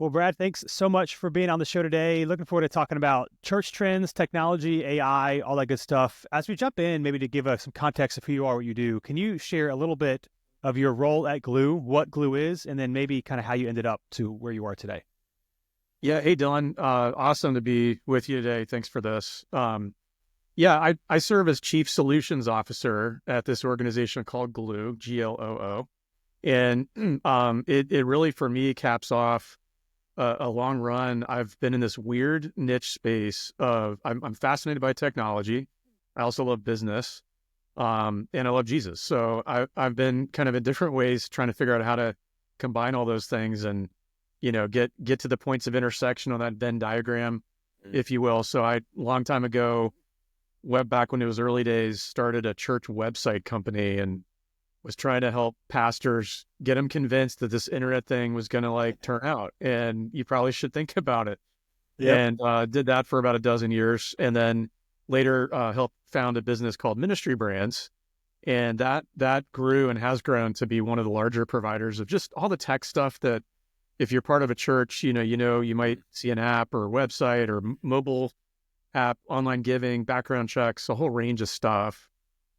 Well, Brad, thanks so much for being on the show today. Looking forward to talking about church trends, technology, AI, all that good stuff. As we jump in, maybe to give us some context of who you are, what you do, can you share a little bit of your role at Glue, what Glue is, and then maybe kind of how you ended up to where you are today? Yeah. Hey, Dylan. Awesome to be with you today. Thanks for this. I serve as Chief Solutions Officer at this organization called Gloo, Gloo. And it really, for me, caps off a long run. I've been in this weird niche space of I'm fascinated by technology. I also love business, and I love Jesus. So I've been kind of in different ways trying to figure out how to combine all those things and get to the points of intersection on that Venn diagram, if you will. So I long time ago, back when it was early days, started a church website company and was trying to help pastors get them convinced that this internet thing was going to turn out and you probably should think about it. Yep. And did that for about a dozen years. And then later helped found a business called Ministry Brands. And that grew and has grown to be one of the larger providers of just all the tech stuff that if you're part of a church, you might see an app or a website or mobile app, online giving, background checks, a whole range of stuff.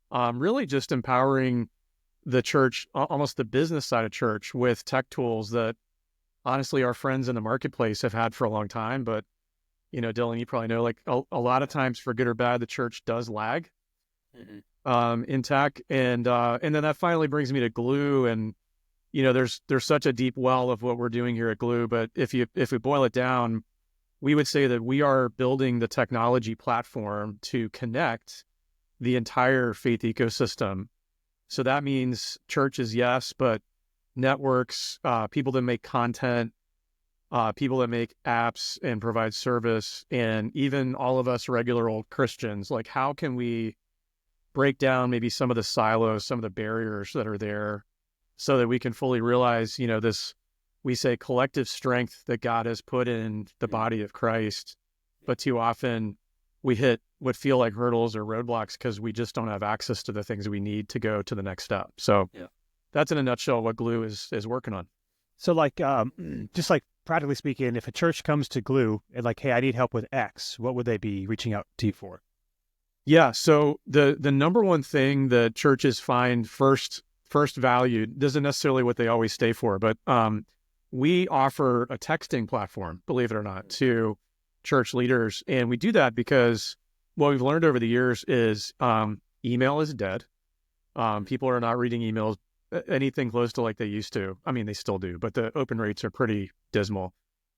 Really just empowering the church, almost the business side of church, with tech tools that honestly our friends in the marketplace have had for a long time. But, Dylan, you probably know, a lot of times, for good or bad, the church does lag in tech. And then that finally brings me to Glue. And, there's such a deep well of what we're doing here at Glue. But if we boil it down, we would say that we are building the technology platform to connect the entire faith ecosystem. So that means churches, yes, but networks, people that make content, people that make apps and provide service, and even all of us regular old Christians. How can we break down maybe some of the silos, some of the barriers that are there so that we can fully realize, this, we say, collective strength that God has put in the body of Christ, but too often we hit what feel like hurdles or roadblocks because we just don't have access to the things we need to go to the next step. So that's in a nutshell what Glue is working on. So just practically speaking, if a church comes to Glue and hey, I need help with X, what would they be reaching out to you for? Yeah. So the number one thing that churches find first valued isn't necessarily what they always stay for, but we offer a texting platform, believe it or not, to church leaders. And we do that because what we've learned over the years is email is dead. People are not reading emails anything close to like they used to. I mean, they still do, but the open rates are pretty dismal.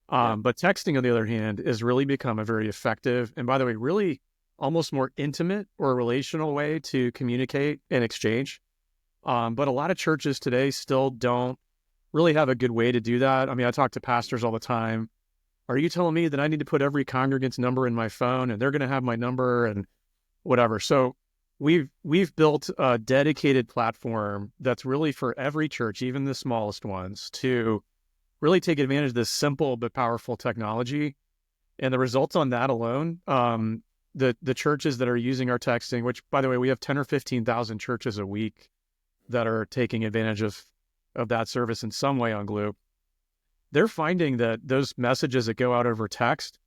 But texting, on the other hand, has really become a very effective, and by the way, really almost more intimate or relational way to communicate and exchange. But a lot of churches today still don't really have a good way to do that. I mean, I talk to pastors all the time. Are you telling me that I need to put every congregant's number in my phone and they're going to have my number and whatever? So we've built a dedicated platform that's really for every church, even the smallest ones, to really take advantage of this simple but powerful technology. And the results on that alone, the churches that are using our texting, which, by the way, we have 10 or 15,000 churches a week that are taking advantage of that service in some way on Glue. They're finding that those messages that go out over text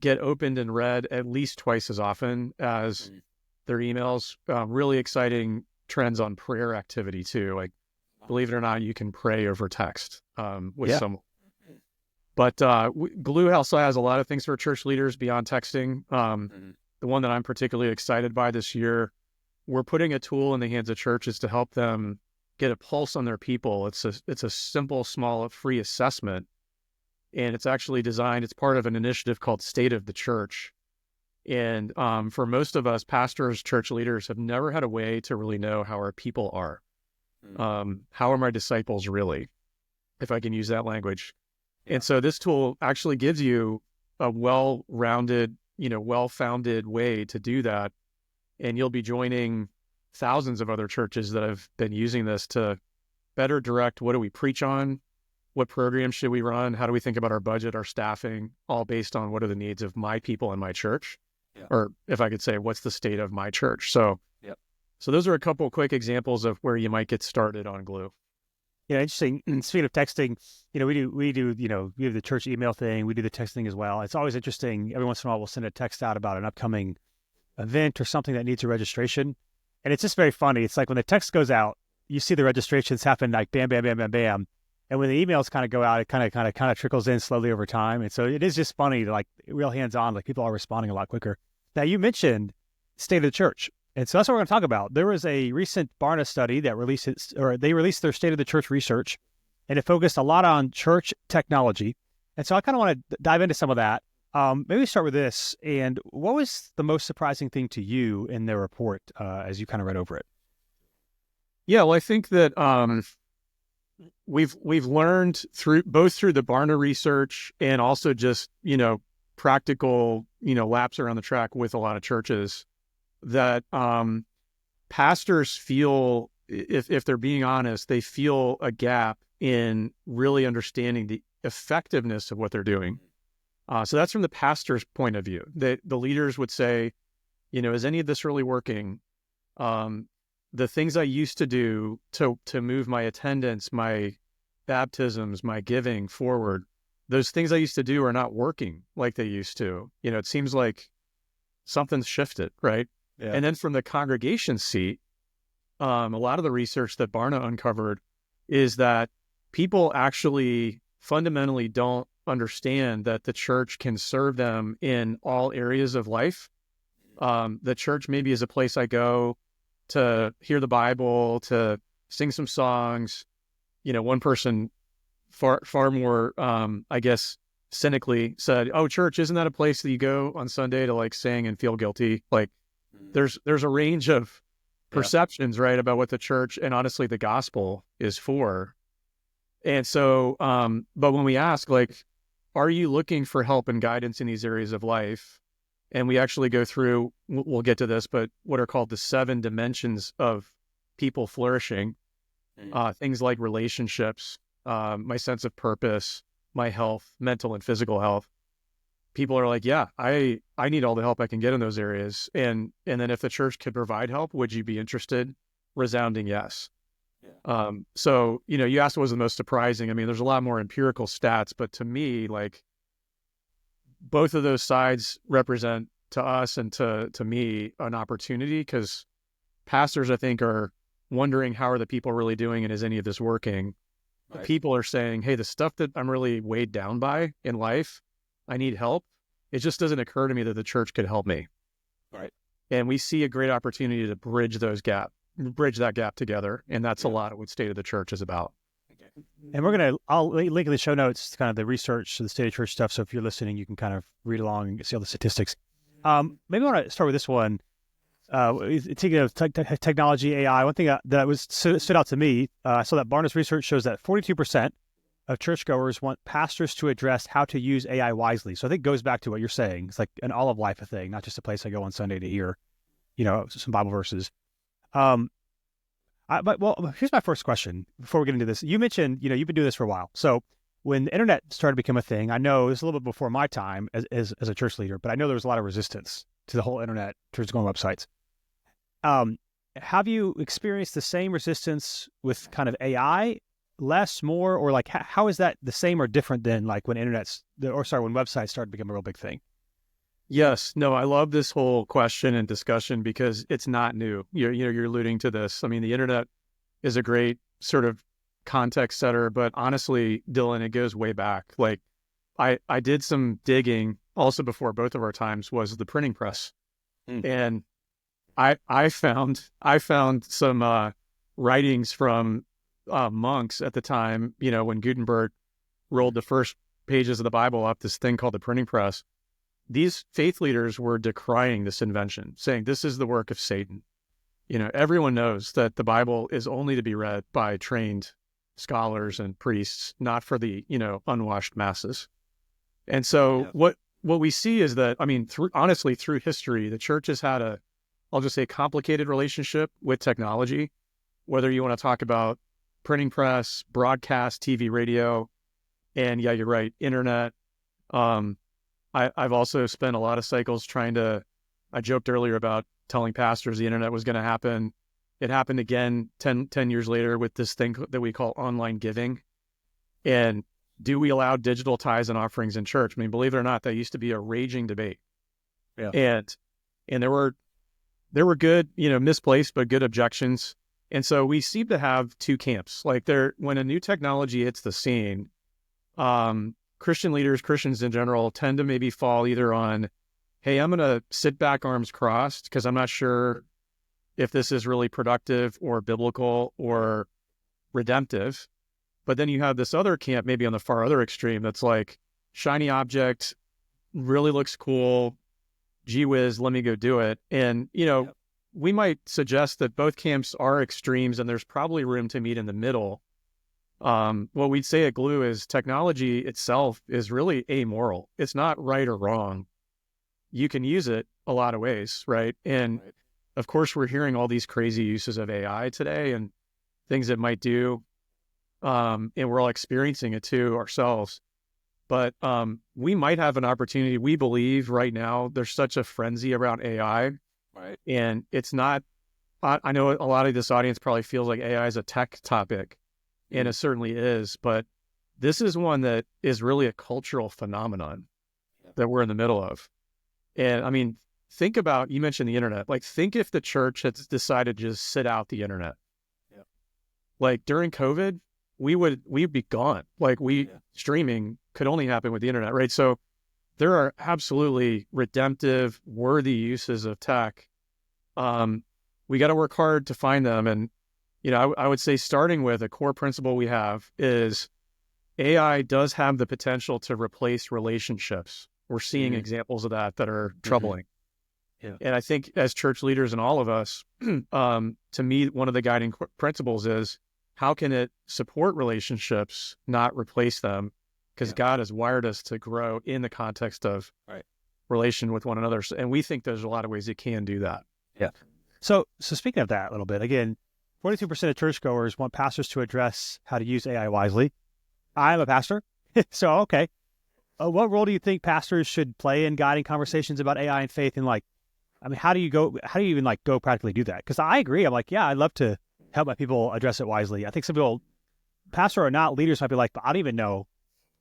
get opened and read at least twice as often as their emails. Really exciting trends on prayer activity too. Believe it or not, you can pray over text with someone. But Glue also has a lot of things for church leaders beyond texting. The one that I'm particularly excited by this year, we're putting a tool in the hands of churches to help them get a pulse on their people. It's a simple, small, free assessment. And it's actually designed, it's part of an initiative called State of the Church. And for most of us, pastors, church leaders have never had a way to really know how our people are. How are my disciples really, if I can use that language? And so this tool actually gives you a well-rounded, well-founded way to do that. And you'll be joining thousands of other churches that have been using this to better direct what do we preach on, what programs should we run, how do we think about our budget, our staffing, all based on what are the needs of my people in my church, or if I could say, what's the state of my church? So those are a couple of quick examples of where you might get started on Glue. Interesting. And speaking of texting, we have the church email thing. We do the text thing as well. It's always interesting. Every once in a while, we'll send a text out about an upcoming event or something that needs a registration. And it's just very funny. It's like when the text goes out, you see the registrations happen like bam, bam, bam, bam, bam. And when the emails kind of go out, it kind of trickles in slowly over time. And so it is just funny, like real hands on, like people are responding a lot quicker. Now you mentioned state of the church. And so that's what we're going to talk about. There was a recent Barna study that they released their state of the church research, and it focused a lot on church technology. And so I kind of want to dive into some of that. Maybe start with this. And what was the most surprising thing to you in their report as you kind of read over it? Yeah, well, I think that we've learned through the Barna research and also just practical laps around the track with a lot of churches that pastors feel, if they're being honest, they feel a gap in really understanding the effectiveness of what they're doing. So that's from the pastor's point of view. The leaders would say, is any of this really working? The things I used to do to move my attendance, my baptisms, my giving forward, those things I used to do are not working like they used to. It seems like something's shifted, right? Yeah. And then from the congregation seat, a lot of the research that Barna uncovered is that people actually fundamentally don't understand that the church can serve them in all areas of life. The church maybe is a place I go to hear the Bible, to sing some songs. One person far more, I guess, cynically said, "Oh, church, isn't that a place that you go on Sunday to like sing and feel guilty?" Like there's a range of perceptions, right, about what the church and honestly the gospel is for. And so, but when we ask, like, are you looking for help and guidance in these areas of life? And we actually go through, we'll get to this, but what are called the 7 dimensions of people flourishing, things like relationships, my sense of purpose, my health, mental and physical health. People are like, yeah, I need all the help I can get in those areas. And then if the church could provide help, would you be interested? Resounding yes. Yeah. So, you asked what was the most surprising. I mean, there's a lot more empirical stats, but to me, like both of those sides represent to us and to me an opportunity, because pastors, I think, are wondering how are the people really doing and is any of this working? Right. People are saying, hey, the stuff that I'm really weighed down by in life, I need help. It just doesn't occur to me that the church could help me. Right. And we see a great opportunity to bridge that gap together. And that's a lot of what State of the Church is about. And I'll link in the show notes, kind of the research, the state of church stuff. So if you're listening, you can kind of read along and see all the statistics. Maybe I want to start with this one. Thinking of technology, AI, one thing that stood out to me, I saw that Barna's research shows that 42% of churchgoers want pastors to address how to use AI wisely. So I think it goes back to what you're saying. It's like an all of life thing, not just a place I go on Sunday to hear, some Bible verses. Well, here's my first question before we get into this. You mentioned, you've been doing this for a while. So when the internet started to become a thing, I know this is a little bit before my time as a church leader, but I know there was a lot of resistance to the whole internet, church going websites. Have you experienced the same resistance with kind of AI, less, more, or like how is that the same or different than like when when websites started to become a real big thing? Yes. No, I love this whole question and discussion because it's not new. You're alluding to this. I mean, the internet is a great sort of context setter, but honestly, Dylan, it goes way back. Like I did some digging also before both of our times was the printing press. And I found some writings from monks at the time, when Gutenberg rolled the first pages of the Bible up, this thing called the printing press. These faith leaders were decrying this invention, saying this is the work of Satan. Everyone knows that the Bible is only to be read by trained scholars and priests, not for the, unwashed masses. And so what we see is that, I mean, through history, the church has had I'll just say complicated relationship with technology, whether you want to talk about printing press, broadcast, TV, radio, and yeah, you're right, internet. I've also spent a lot of cycles I joked earlier about telling pastors the internet was going to happen. It happened again 10 years later with this thing that we call online giving. And do we allow digital tithes and offerings in church? I mean, believe it or not, that used to be a raging debate. Yeah. And there were good, misplaced, but good objections. And so we seem to have two camps. Like when a new technology hits the scene, Christian leaders, Christians in general, tend to maybe fall either on, hey, I'm going to sit back arms crossed because I'm not sure if this is really productive or biblical or redemptive. But then you have this other camp, maybe on the far other extreme, that's like shiny object, really looks cool, gee whiz, let me go do it. And, we might suggest that both camps are extremes and there's probably room to meet in the middle. What we'd say at Glue is technology itself is really amoral. It's not right or wrong. You can use it a lot of ways, right? And of course, we're hearing all these crazy uses of AI today and things it might do. And we're all experiencing it too ourselves. But we might have an opportunity. We believe right now there's such a frenzy around AI. Right. And it's not, I know a lot of this audience probably feels like AI is a tech topic, and it certainly is. But this is one that is really a cultural phenomenon that we're in the middle of. And I mean, think about, you mentioned the internet. Like, think if the church had decided to just sit out the internet. Yeah. Like during COVID, we'd be gone. Like streaming could only happen with the internet, right? So there are absolutely redemptive, worthy uses of tech. We got to work hard to find them. And, I would say starting with a core principle we have is AI does have the potential to replace relationships. We're seeing examples of that are troubling. Yeah. And I think as church leaders and all of us, to me, one of the guiding principles is how can it support relationships, not replace them? Because God has wired us to grow in the context of relation with one another. And we think there's a lot of ways it can do that. Yeah. So speaking of that a little bit, again, 42% of churchgoers want pastors to address how to use AI wisely. I'm a pastor. So, okay. What role do you think pastors should play in guiding conversations about AI and faith? And how do you even go practically do that? Because I agree. I'm like, yeah, I'd love to help my people address it wisely. I think some people, pastor or not, leaders might be like, but I don't even know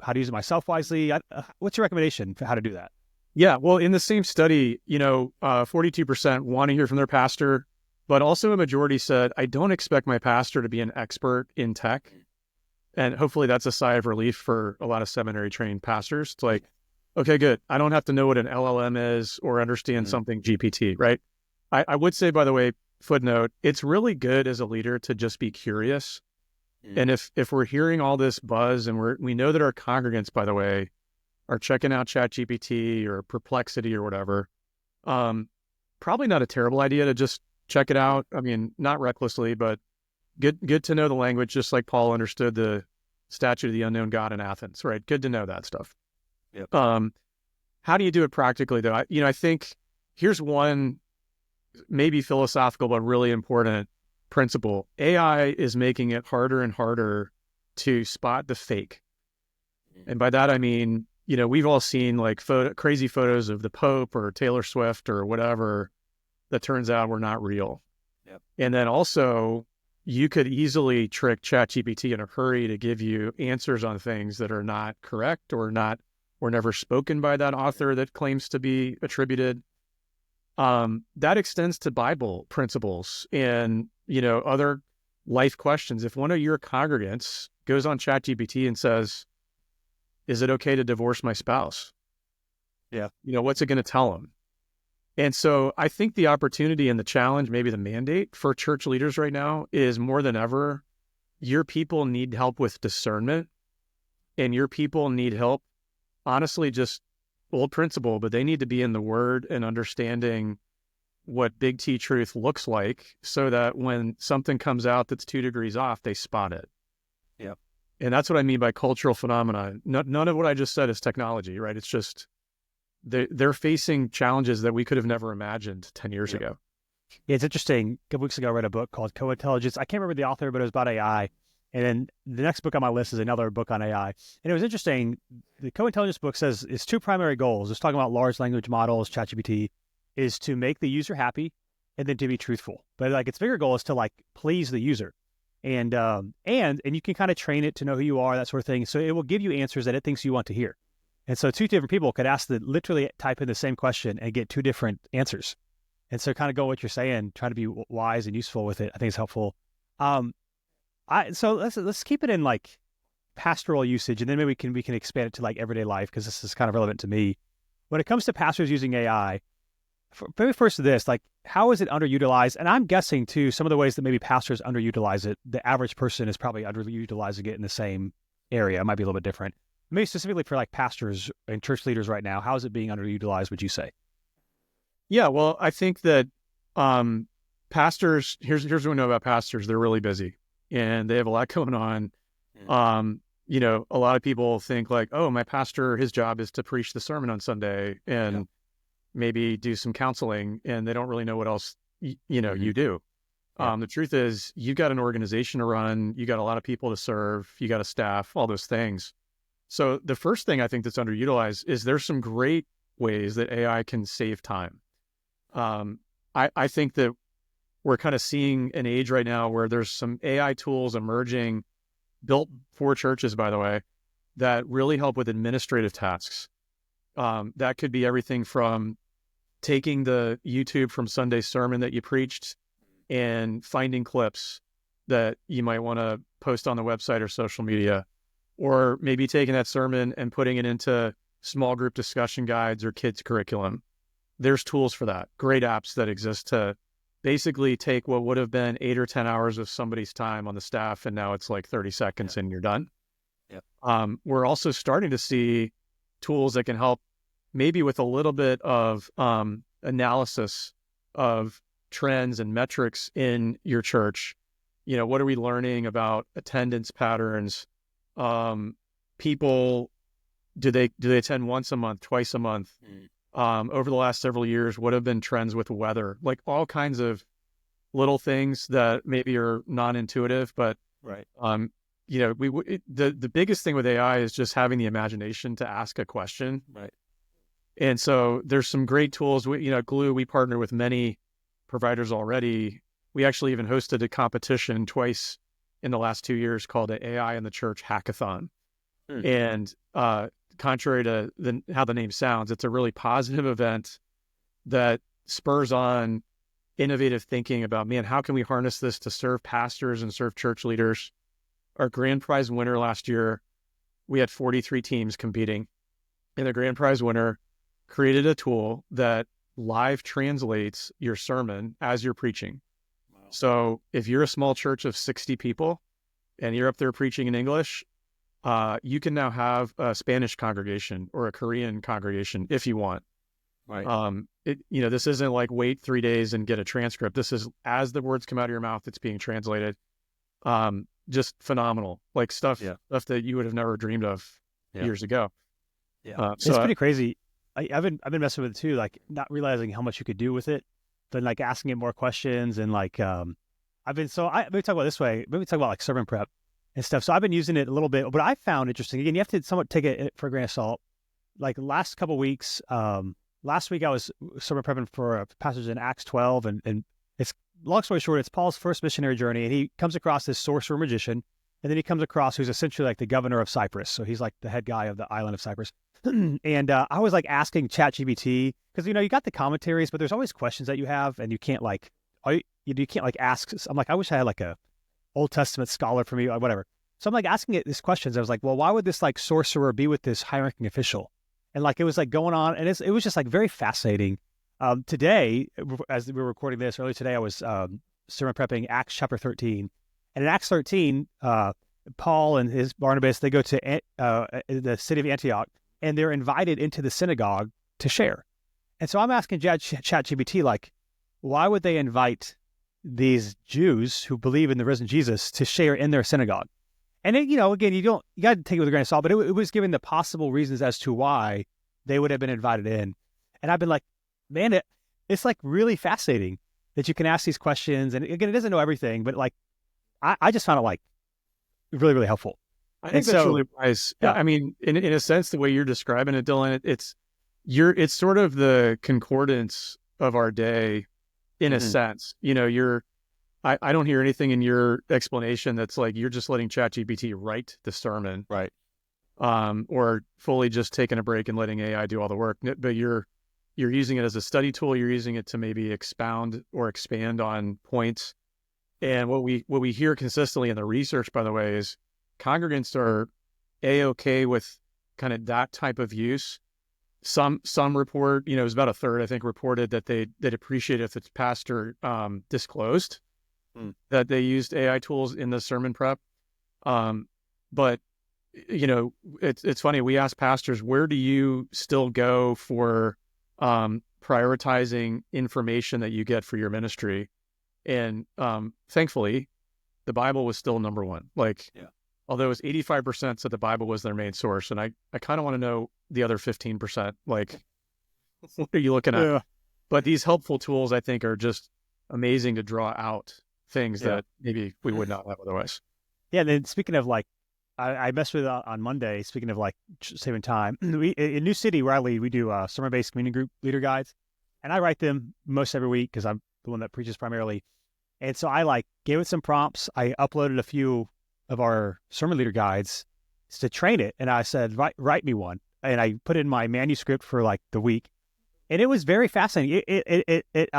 how to use it myself wisely. What's your recommendation for how to do that? Yeah, well, in the same study, 42% want to hear from their pastor, but also a majority said, I don't expect my pastor to be an expert in tech. And hopefully that's a sigh of relief for a lot of seminary trained pastors. It's like, okay, good. I don't have to know what an LLM is or understand something GPT, right? I would say, by the way, footnote, it's really good as a leader to just be curious. And if we're hearing all this buzz and we know that our congregants, by the way, are checking out ChatGPT or Perplexity or whatever, probably not a terrible idea to just check it out. I mean, not recklessly, but good to know the language, just like Paul understood the statute of the unknown God in Athens, right? Good to know that stuff. Yep. How do you do it practically, though? I think here's one maybe philosophical but really important principle. AI is making it harder and harder to spot the fake. And by that, I mean, we've all seen like crazy photos of the Pope or Taylor Swift or whatever that turns out were not real. Yep. And then also, you could easily trick ChatGPT in a hurry to give you answers on things that are not correct or never spoken by that author that claims to be attributed. That extends to Bible principles and, other life questions. If one of your congregants goes on ChatGPT and says, is it okay to divorce my spouse? Yeah. What's it going to tell them? And so I think the opportunity and the challenge, maybe the mandate for church leaders right now is more than ever, your people need help with discernment and your people need help, honestly, just old principle, but they need to be in the Word and understanding what big T truth looks like so that when something comes out that's 2 degrees off, they spot it. Yep. And that's what I mean by cultural phenomena. None of what I just said is technology, right? It's just they're facing challenges that we could have never imagined 10 years ago. Yeah, it's interesting. A couple weeks ago, I read a book called Co-Intelligence. I can't remember the author, but it was about AI. And then the next book on my list is another book on AI. And it was interesting. The Co-Intelligence book says its 2 primary goals, it's talking about large language models, ChatGPT, is to make the user happy and then to be truthful. But like its bigger goal is to like please the user. And you can kind of train it to know who you are, that sort of thing. So it will give you answers that it thinks you want to hear. And so two different people could literally type in the same question and get two different answers. And so kind of go what you're saying, try to be wise and useful with it. I think it's helpful. Um, so let's keep it in like pastoral usage, and then maybe we can expand it to like everyday life, because this is kind of relevant to me. When it comes to pastors using AI, very first to this, like how is it underutilized? And I'm guessing too, some of the ways that maybe pastors underutilize it, the average person is probably underutilizing it in the same area. It might be a little bit different. Maybe specifically for like pastors and church leaders right now, how is it being underutilized, would you say? Yeah, well, I think that pastors, here's what we know about pastors. They're really busy and they have a lot going on. A lot of people think like, oh, my pastor, his job is to preach the sermon on Sunday and maybe do some counseling, and they don't really know what else, you do. The truth is you've got an organization to run, you got a lot of people to serve, you got a staff, all those things. So the first thing I think that's underutilized is there's some great ways that AI can save time. I think that we're kind of seeing an age right now where there's some AI tools emerging, built for churches, by the way, that really help with administrative tasks. That could be everything from taking the YouTube from Sunday sermon that you preached and finding clips that you might want to post on the website or social media, or maybe taking that sermon and putting it into small group discussion guides or kids curriculum. There's tools for that, great apps that exist to basically take what would have been 8 or 10 hours of somebody's time on the staff, and now it's like 30 seconds and you're done. We're also starting to see tools that can help maybe with a little bit of analysis of trends and metrics in your church. What are we learning about attendance patterns? People, do they attend once a month, twice a month? Over the last several years, what have been trends with weather? Like all kinds of little things that maybe are non-intuitive, but Right. The biggest thing with AI is just having the imagination to ask a question. Right. And so there's some great tools. Glue, we partner with many providers already. We actually even hosted a competition twice in the last 2 years called an AI in the Church Hackathon. And contrary to how the name sounds, it's a really positive event that spurs on innovative thinking about, man, how can we harness this to serve pastors and serve church leaders? Our grand prize winner last year, we had 43 teams competing, and the grand prize winner created a tool that live translates your sermon as you're preaching. Wow. So if you're a small church of 60 people and you're up there preaching in English, you can now have a Spanish congregation or a Korean congregation if you want. Right. This isn't like wait 3 days and get a transcript. This is as the words come out of your mouth, it's being translated. Just phenomenal, like stuff that you would have never dreamed of years ago. It's pretty crazy. I've been messing with it too, like not realizing how much you could do with it, then like asking it more questions, and like maybe talk about it this way. Maybe talk about like sermon prep and stuff. So I've been using it a little bit. What I found interesting, again, you have to somewhat take it for a grain of salt. Like last couple of weeks, last week I was sermon prepping for a passage in Acts 12, and it's, long story short, it's Paul's first missionary journey, and he comes across this sorcerer magician, and then he comes across who's essentially like the governor of Cyprus. So he's like the head guy of the island of Cyprus. And I was like asking ChatGPT, because you got the commentaries, but there's always questions that you have, and you can't like ask. I'm like, I wish I had like a Old Testament scholar for me, or whatever. So I'm like asking it these questions. I was like, well, why would this like sorcerer be with this high-ranking official? And like it was like going on, and it was just like very fascinating. Today, as we were recording this earlier today, I was sermon prepping Acts chapter 13, and in Acts 13, Paul and his Barnabas, they go to the city of Antioch, and they're invited into the synagogue to share. And so I'm asking ChatGPT, like, why would they invite these Jews who believe in the risen Jesus to share in their synagogue? And it, again, you got to take it with a grain of salt, but it was giving the possible reasons as to why they would have been invited in. And I've been like, man, it's like really fascinating that you can ask these questions. And again, it doesn't know everything, but like, I just found it like really, really helpful. I think that's really wise. Yeah. I mean, in a sense, the way you're describing it, Dylan, it's sort of the concordance of our day in a Hmm. sense. I don't hear anything in your explanation that's like you're just letting ChatGPT write the sermon, Right. or fully just taking a break and letting AI do all the work. But you're using it as a study tool. You're using it to maybe expound or expand on points. And what we hear consistently in the research, by the way, is congregants are a-okay with kind of that type of use. Some report, it was about a third, I think, reported that they'd appreciate if the pastor disclosed Mm. that they used AI tools in the sermon prep. Um, but it's funny. We ask pastors, where do you still go for prioritizing information that you get for your ministry? And thankfully, the Bible was still number one. Like, Yeah. although it was 85% said the Bible was their main source, and I kind of want to know the other 15%. Like, what are you looking at? Yeah. But these helpful tools, I think, are just amazing to draw out things Yeah. that maybe we would not have otherwise. Yeah. And then speaking of like, I messed with it on Monday. Speaking of like saving time, we in New City where I lead, we do sermon-based community group leader guides, and I write them most every week because I'm the one that preaches primarily. And so I like gave it some prompts. I uploaded a few of our sermon leader guides to train it, and I said, write me one, and I put in my manuscript for like the week, and it was very fascinating. It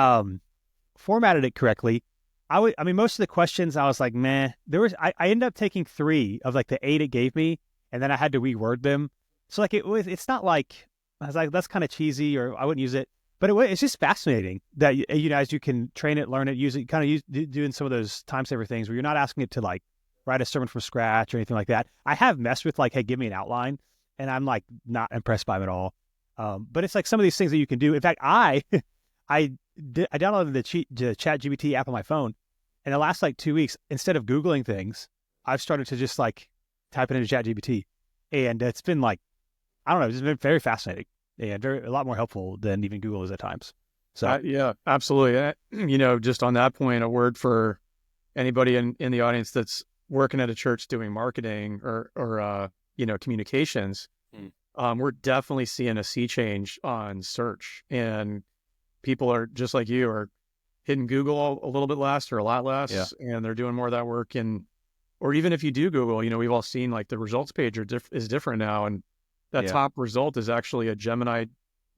formatted it correctly. I mean, most of the questions I was like, meh. I ended up taking 3 of like the 8 it gave me, and then I had to reword them. So like it's not like I was like that's kind of cheesy or I wouldn't use it, but it's just fascinating that as you can train it, learn it, use it, kind of doing some of those time saver things where you're not asking it to like write a sermon from scratch or anything like that. I have messed with like, hey, give me an outline, and I'm like not impressed by them at all. But it's like some of these things that you can do. In fact, I downloaded the Chat GPT app on my phone, and the last like 2 weeks, instead of Googling things, I've started to just like type it into Chat GPT, and it's been like I don't know, it's been very fascinating and a lot more helpful than even Google is at times. So Yeah, absolutely. Just on that point, a word for anybody in the audience that's working at a church doing marketing or communications. Mm. We're definitely seeing a sea change on search, and people are just like you are hitting Google a little bit less or a lot yeah, less, and they're doing more of that work. And or even if you do Google, we've all seen like the results page is different now, and that yeah, top result is actually a Gemini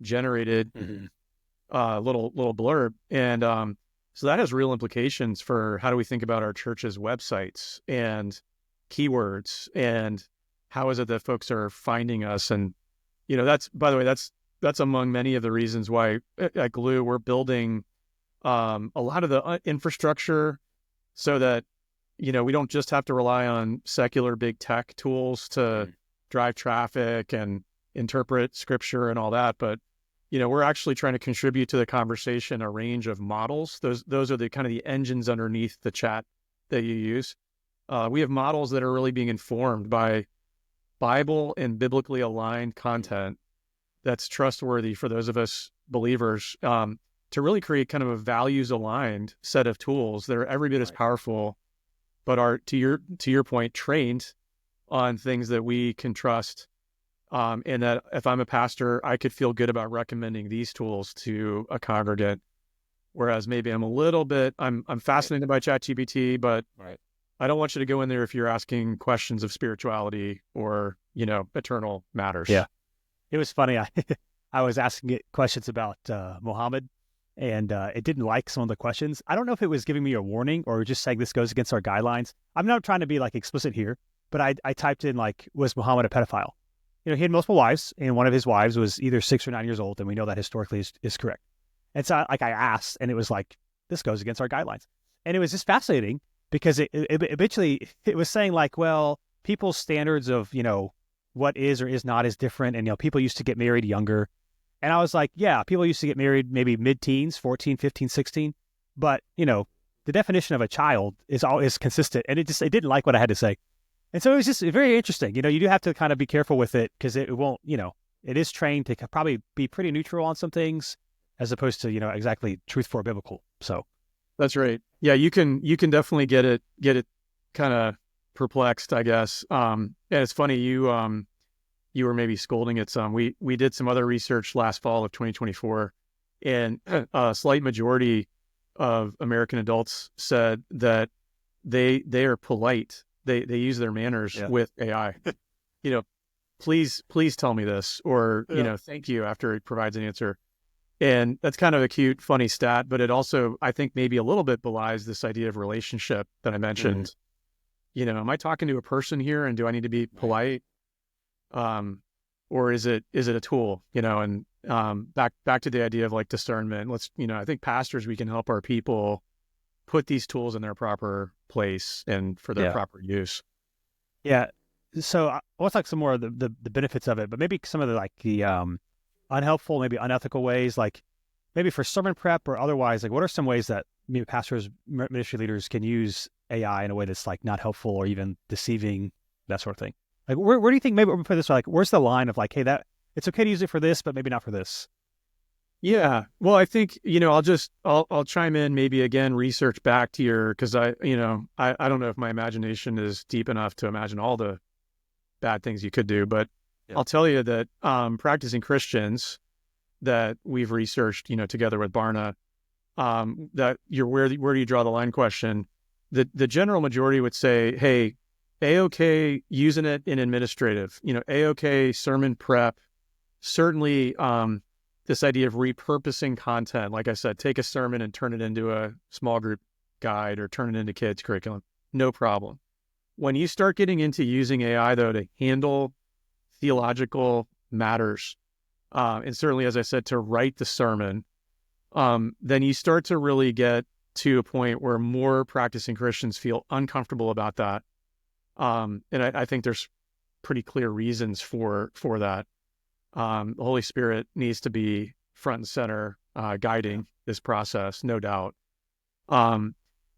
generated mm-hmm. little blurb, and so that has real implications for how do we think about our church's websites and keywords, and how is it that folks are finding us. And that's, by the way, that's among many of the reasons why at Glue we're building a lot of the infrastructure so that we don't just have to rely on secular big tech tools to Mm. drive traffic and interpret scripture and all that, but we're actually trying to contribute to the conversation a range of models. Those are the kind of the engines underneath the chat that you use. We have models that are really being informed by Bible and biblically aligned content that's trustworthy for those of us believers, to really create kind of a values aligned set of tools that are every bit as Right. powerful, but are, to your point, trained on things that we can trust. And that if I'm a pastor, I could feel good about recommending these tools to a congregant. Whereas maybe I'm Right. fascinated by ChatGPT, but Right. I don't want you to go in there if you're asking questions of spirituality or eternal Yeah. matters. It was funny. I was asking it questions about Muhammad, and it didn't like some of the questions. I don't know if it was giving me a warning or just saying this goes against our guidelines. I'm not trying to be like explicit here, but I typed in like, was Muhammad a pedophile? He had multiple wives, and one of his wives was either 6 or 9 years old, and we know that historically is correct. And so like I asked, and it was like, this goes against our guidelines. And it was just fascinating because it eventually it was saying like, well, people's standards of, what is or is not is different. And, people used to get married younger. And I was like, yeah, people used to get married maybe mid-teens, 14, 15, 16. But, the definition of a child is always consistent. And it didn't like what I had to say. And so it was just very interesting. You do have to kind of be careful with it because it won't, it is trained to probably be pretty neutral on some things as opposed to, exactly truth for biblical. So, That's right. Yeah, you can definitely get it kind of perplexed, I guess. And it's funny, you were maybe scolding it some. We did some other research last fall of 2024, and a slight majority of American adults said that they are polite. They use their manners Yeah. with AI. You know, please tell me this, or thank you after it provides an answer. And that's kind of a cute, funny stat, but it also, I think, maybe a little bit belies this idea of relationship that I mentioned. Am I talking to a person here, and do I need to be polite? Or is it a tool? And back to the idea of like discernment. I think pastors, we can help our people put these tools in their proper place and for their Yeah. proper use. Yeah. So I want to talk some more of the benefits of it, but maybe some of the unhelpful, maybe unethical ways, like maybe for sermon prep or otherwise, like what are some ways that maybe pastors, ministry leaders can use AI in a way that's like not helpful or even deceiving, that sort of thing? Like where do you think, maybe we put this, like, where's the line of like, hey, that it's okay to use it for this, but maybe not for this? Yeah. Well, I think, I'll chime in, maybe again, research back to cause I don't know if my imagination is deep enough to imagine all the bad things you could do, but Yeah. I'll tell you that, practicing Christians that we've researched, together with Barna, that where do you draw the line question, the general majority would say, hey, A-OK using it in administrative, A-OK sermon prep, certainly, this idea of repurposing content. Like I said, take a sermon and turn it into a small group guide or turn it into kids curriculum. No problem. When you start getting into using AI, though, to handle theological matters, and certainly, as I said, to write the sermon, then you start to really get to a point where more practicing Christians feel uncomfortable about that. And I think there's pretty clear reasons for that. The Holy Spirit needs to be front and center, guiding this process, no doubt.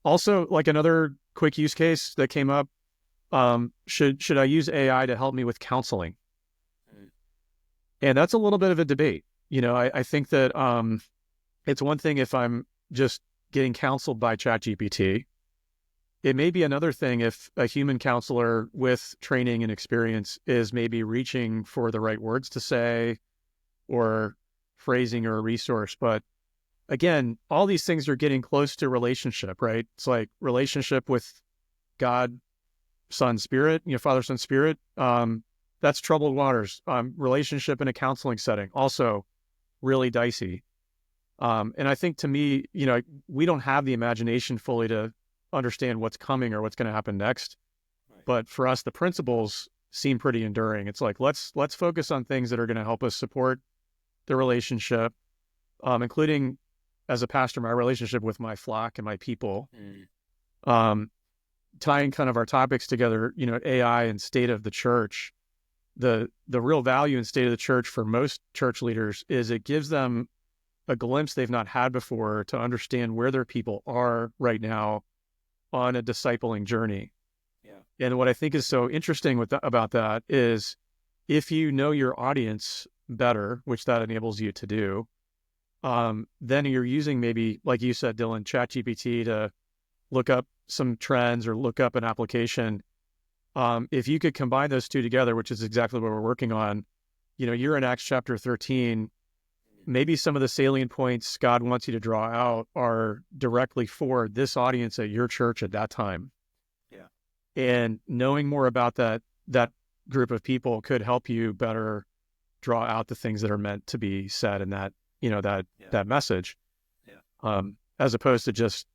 Also, like another quick use case that came up, should I use AI to help me with counseling? And that's a little bit of a debate. I think that it's one thing if I'm just getting counseled by ChatGPT. It may be another thing if a human counselor with training and experience is maybe reaching for the right words to say or phrasing or a resource. But again, all these things are getting close to relationship, right? It's like relationship with God, Son, Spirit, Father, Son, Spirit. That's troubled waters. Relationship in a counseling setting, also really dicey. And I think, to me, we don't have the imagination fully to understand what's coming or what's going to happen next. Right. But for us, the principles seem pretty enduring. It's like, let's focus on things that are going to help us support the relationship, including, as a pastor, my relationship with my flock and my people. Tying kind of our topics together, AI and state of the church. The real value in state of the church for most church leaders is it gives them a glimpse they've not had before to understand where their people are right now on a discipling journey. Yeah. And what I think is so interesting about that is, if you know your audience better, which that enables you to do, then you're using, maybe, like you said, Dylan, ChatGPT to look up some trends or look up an application. If you could combine those two together, which is exactly what we're working on, you're in Acts chapter 13, maybe some of the salient points God wants you to draw out are directly for this audience at your church at that time. Yeah. And knowing more about that group of people could help you better draw out the things that are meant to be said in that, that message. Yeah. As opposed to just,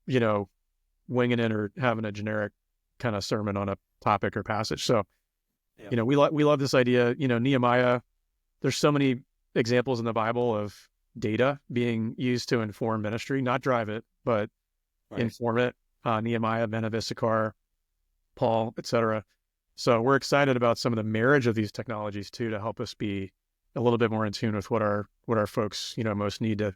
winging it or having a generic kind of sermon on a topic or passage. So, yeah. We love this idea, Nehemiah, there's so many examples in the Bible of data being used to inform ministry, not drive it, but inform it. Nehemiah, men of Issachar, Paul, etc. So we're excited about some of the marriage of these technologies too, to help us be a little bit more in tune with what our folks, most need to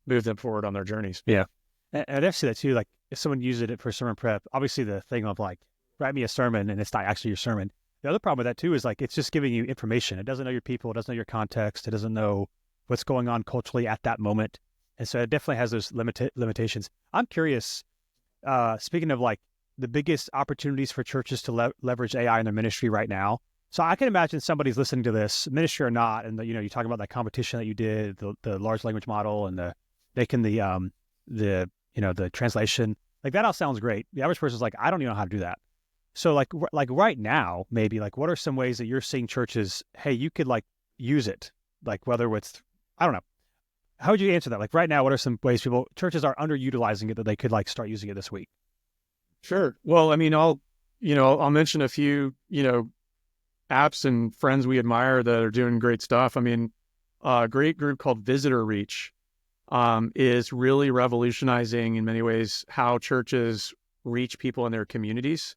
move them forward on their journeys. Yeah. And I definitely see that too. Like, if someone uses it for sermon prep, obviously the thing of like, write me a sermon, and it's not actually your sermon. The other problem with that too is like, it's just giving you information. It doesn't know your people. It doesn't know your context. It doesn't know what's going on culturally at that moment. And so it definitely has those limitations. I'm curious, speaking of like the biggest opportunities for churches to leverage AI in their ministry right now. So I can imagine somebody's listening to this, ministry or not, and you talk about that competition that you did, the large language model and making the the translation. Like that all sounds great. The average person's like, I don't even know how to do that. So like right now, maybe like what are some ways that you're seeing churches, hey, you could like use it, like whether it's, I don't know. How would you answer that? Like right now, what are some ways churches are underutilizing it that they could like start using it this week? Sure. Well, I mean, I'll mention a few, apps and friends we admire that are doing great stuff. I mean, a great group called Visitor Reach is really revolutionizing in many ways how churches reach people in their communities,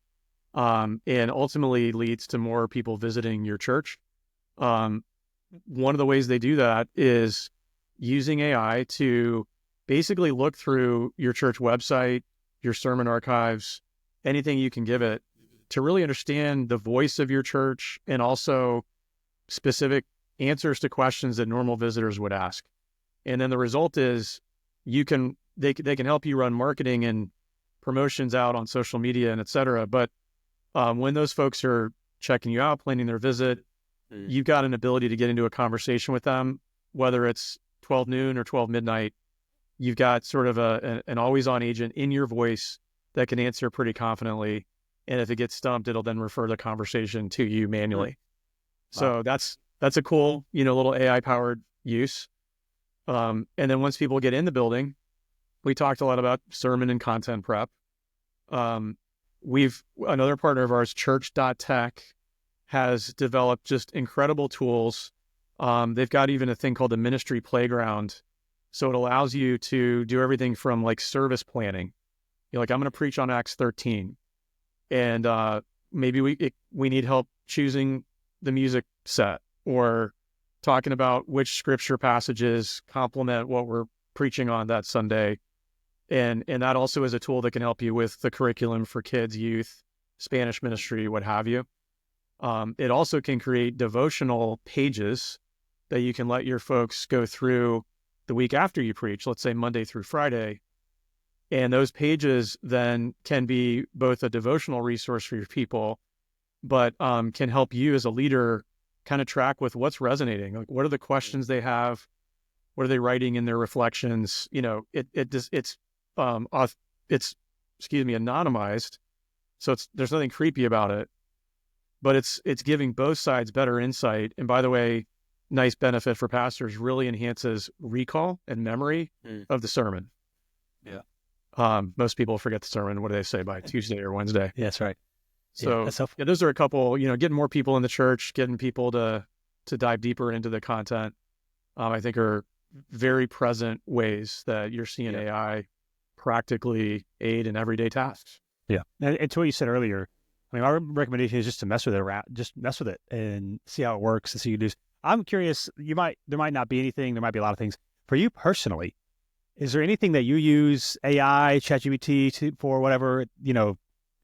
and ultimately leads to more people visiting your church. Um, One of the ways they do that is using AI to basically look through your church website, your sermon archives, anything you can give it to really understand the voice of your church and also specific answers to questions that normal visitors would ask. And then the result is they can help you run marketing and promotions out on social media and et cetera. But when those folks are checking you out, planning their visit, you've got an ability to get into a conversation with them, whether it's 12 noon or 12 midnight. You've got sort of an always on agent in your voice that can answer pretty confidently. And if it gets stumped, it'll then refer the conversation to you manually. Wow. So that's a cool, little AI powered use. And then once people get in the building, we talked a lot about sermon and content prep. Another partner of ours, Church.tech, has developed just incredible tools. They've got even a thing called the Ministry Playground. So it allows you to do everything from like service planning. You're like, I'm going to preach on Acts 13. And maybe we need help choosing the music set or talking about which scripture passages complement what we're preaching on that Sunday. And that also is a tool that can help you with the curriculum for kids, youth, Spanish ministry, what have you. It also can create devotional pages that you can let your folks go through the week after you preach, let's say Monday through Friday. And those pages then can be both a devotional resource for your people, but can help you as a leader kind of track with what's resonating. Like, what are the questions they have? What are they writing in their reflections? It's anonymized, so there's nothing creepy about it, but it's giving both sides better insight. And by the way, nice benefit for pastors, really enhances recall and memory of the sermon. Yeah. Most people forget the sermon. What do they say by Tuesday or Wednesday? Yeah, that's right. So That's helpful. yeah, those are a couple, getting more people in the church, getting people to dive deeper into the content. I think are very present ways that you're seeing AI practically aid in everyday tasks. Yeah. And to what you said earlier, I mean, our recommendation is just to mess with it around, just mess with it and see how it works and see you do. I'm curious, there might not be anything, there might be a lot of things. For you personally, is there anything that you use AI, ChatGPT for whatever,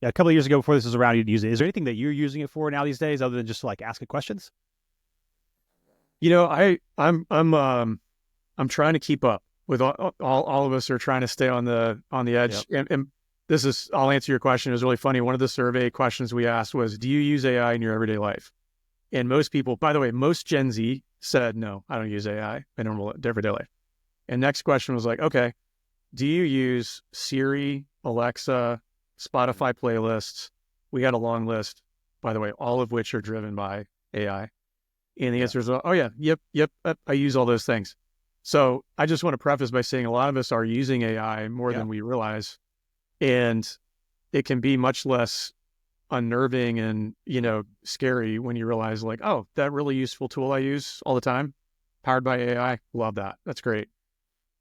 a couple of years ago before this was around, you'd use it. Is there anything that you're using it for now these days other than just to like ask it questions? I'm trying to keep up with all of us are trying to stay on the edge. Yep. And I'll answer your question. It was really funny. One of the survey questions we asked was, do you use AI in your everyday life? And most people, by the way, most Gen Z said, no, I don't use AI in normal everyday life. And next question was like, okay, do you use Siri, Alexa, Spotify playlists? We had a long list, by the way, all of which are driven by AI. And the answer is, oh yeah, yep, I use all those things. So I just want to preface by saying a lot of us are using AI more than we realize. And it can be much less unnerving and, scary when you realize like, oh, that really useful tool I use all the time, powered by AI. Love that. That's great.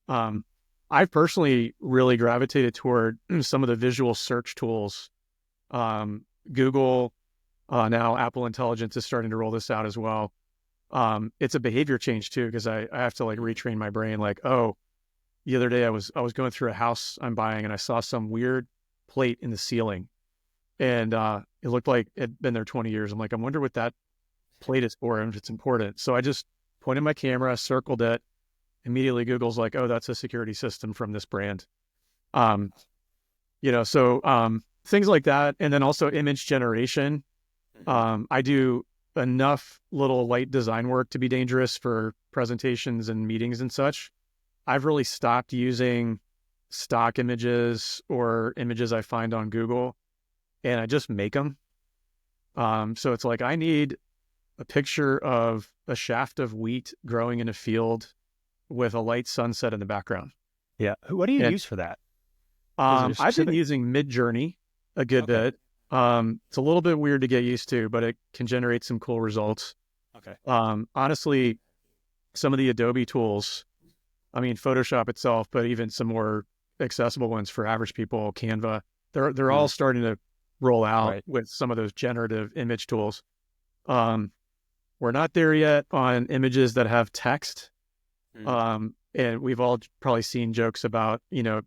I've personally really gravitated toward some of the visual search tools. Google, now Apple Intelligence is starting to roll this out as well. It's a behavior change too, because I have to like retrain my brain. Like, oh, the other day I was going through a house I'm buying and I saw some weird plate in the ceiling, and it looked like it'd been there 20 years. I'm like, I wonder what that plate is for and if it's important. So I just pointed my camera, circled it. Immediately Google's like, oh, that's a security system from this brand. Things like that. And then also image generation. I do enough little light design work to be dangerous for presentations and meetings and such. I've really stopped using stock images or images I find on Google, and I just make them. So it's like I need a picture of a shaft of wheat growing in a field with a light sunset in the background. Yeah. What do you And use for that? Is there a I've been specific? using Midjourney a good Okay. bit. It's a little bit weird to get used to, but it can generate some cool results. Okay. Honestly, some of the Adobe tools, I mean, Photoshop itself, but even some more accessible ones for average people, Canva, they're all Mm, starting to roll out right. with some of those generative image tools. Um, we're not there yet on images that have text. Mm, And we've all probably seen jokes about,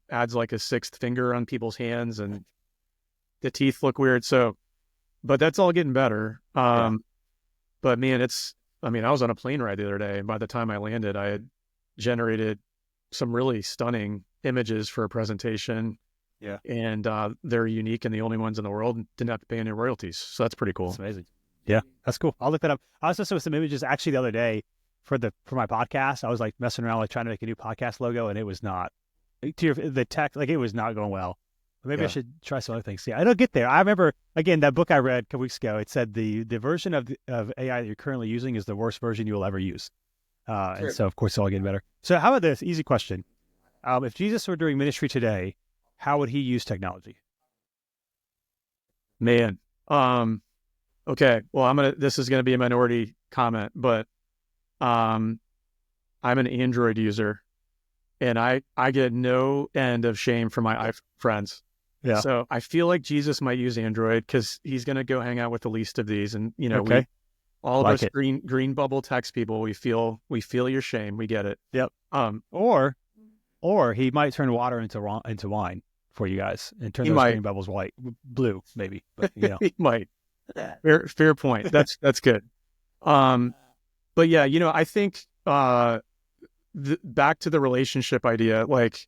adds like a sixth finger on people's hands and the teeth look weird. So, but that's all getting better. yeah. But man, I mean, I was on a plane ride the other day, and by the time I landed, I had generated some really stunning images for a presentation, Yeah. and they're unique and the only ones in the world, and didn't have to pay any royalties. So that's pretty That's cool. amazing. Yeah. That's cool. I'll look that up. I also saw some images actually the other day for my podcast. I was like messing around, like trying to make a new podcast logo, and it was not the tech, like it was not going well. Maybe I Yeah. should try some other things. Yeah, I don't get there. I remember again that book I read a couple weeks ago. It said the version of AI that you're currently using is the worst version you will ever use. And Sure. so of course it's all getting better. So how about this easy question? If Jesus were doing ministry today, how would he use technology? Man. Okay. Well, this is gonna be a minority comment, but um, I'm an Android user, and I get no end of shame from my iPhone friends. Yeah. So I feel like Jesus might use Android because he's going to go hang out with the least of these. And we Okay. all of Like us it. green bubble text people, we feel your shame. We get it. Yep. Um, Or he might turn water into wine for you guys and turn he those might, green bubbles blue, maybe. But he might. Fair point. That's good. Um, but yeah, I think back to the relationship idea, like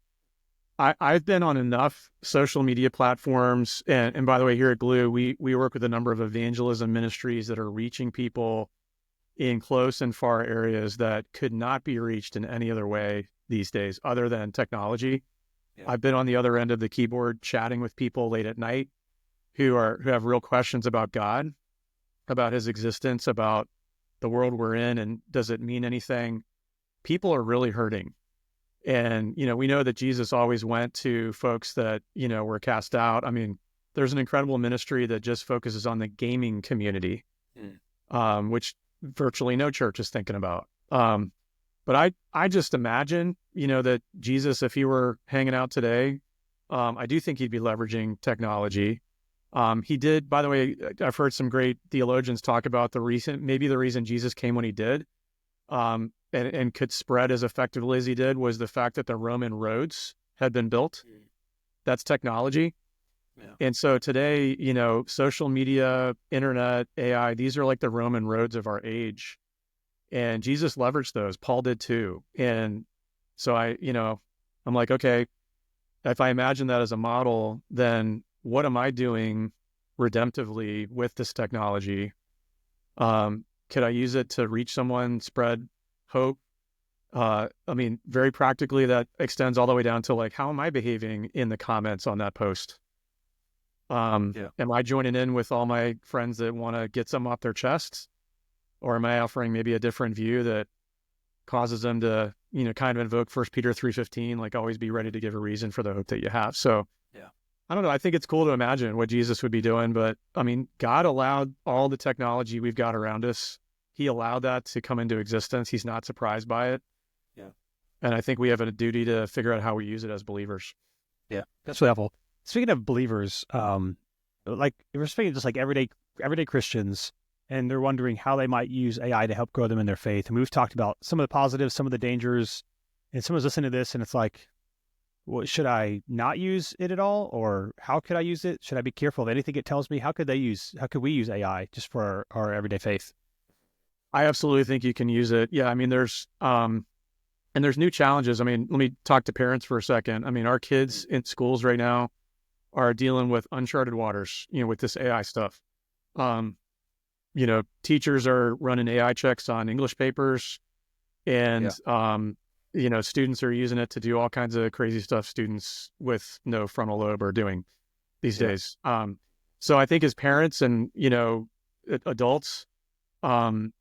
I've been on enough social media platforms, and by the way, here at Glue, we work with a number of evangelism ministries that are reaching people in close and far areas that could not be reached in any other way these days, other than technology. Yeah. I've been on the other end of the keyboard chatting with people late at night who have real questions about God, about His existence, about the world we're in, and does it mean anything? People are really hurting. And, we know that Jesus always went to folks that, were cast out. I mean, there's an incredible ministry that just focuses on the gaming community, which virtually no church is thinking about. But I just imagine, that Jesus, if he were hanging out today, I do think he'd be leveraging technology. He did, by the way, I've heard some great theologians talk about maybe the reason Jesus came when he did, and could spread as effectively as he did, was the fact that the Roman roads had been built. That's technology. Yeah. And so today, social media, internet, AI, these are like the Roman roads of our age. And Jesus leveraged those. Paul did too. And so I'm like, okay, if I imagine that as a model, then what am I doing redemptively with this technology? Could I use it to reach someone, spread hope? I mean, very practically, that extends all the way down to like, how am I behaving in the comments on that post? Yeah. Am I joining in with all my friends that want to get some off their chests? Or am I offering maybe a different view that causes them to, kind of invoke 1 Peter 3:15, like always be ready to give a reason for the hope that you have. So Yeah. I don't know. I think it's cool to imagine what Jesus would be doing, but I mean, God allowed all the technology we've got around us. He allowed that to come into existence. He's not surprised by it. Yeah. And I think we have a duty to figure out how we use it as believers. Yeah. That's really helpful. Speaking of believers, like we're speaking just like everyday Christians, and they're wondering how they might use AI to help grow them in their faith. And we've talked about some of the positives, some of the dangers, and someone's listening to this and it's like, well, should I not use it at all? Or how could I use it? Should I be careful of anything it tells me? How could we use AI just for our everyday faith? I absolutely think you can use it. Yeah. I mean, there's new challenges. I mean, let me talk to parents for a second. I mean, our kids in schools right now are dealing with uncharted waters, with this AI stuff. Teachers are running AI checks on English papers, and Yeah. students are using it to do all kinds of crazy stuff students with no frontal lobe are doing these Yeah. days. So I think as parents and, adults, um,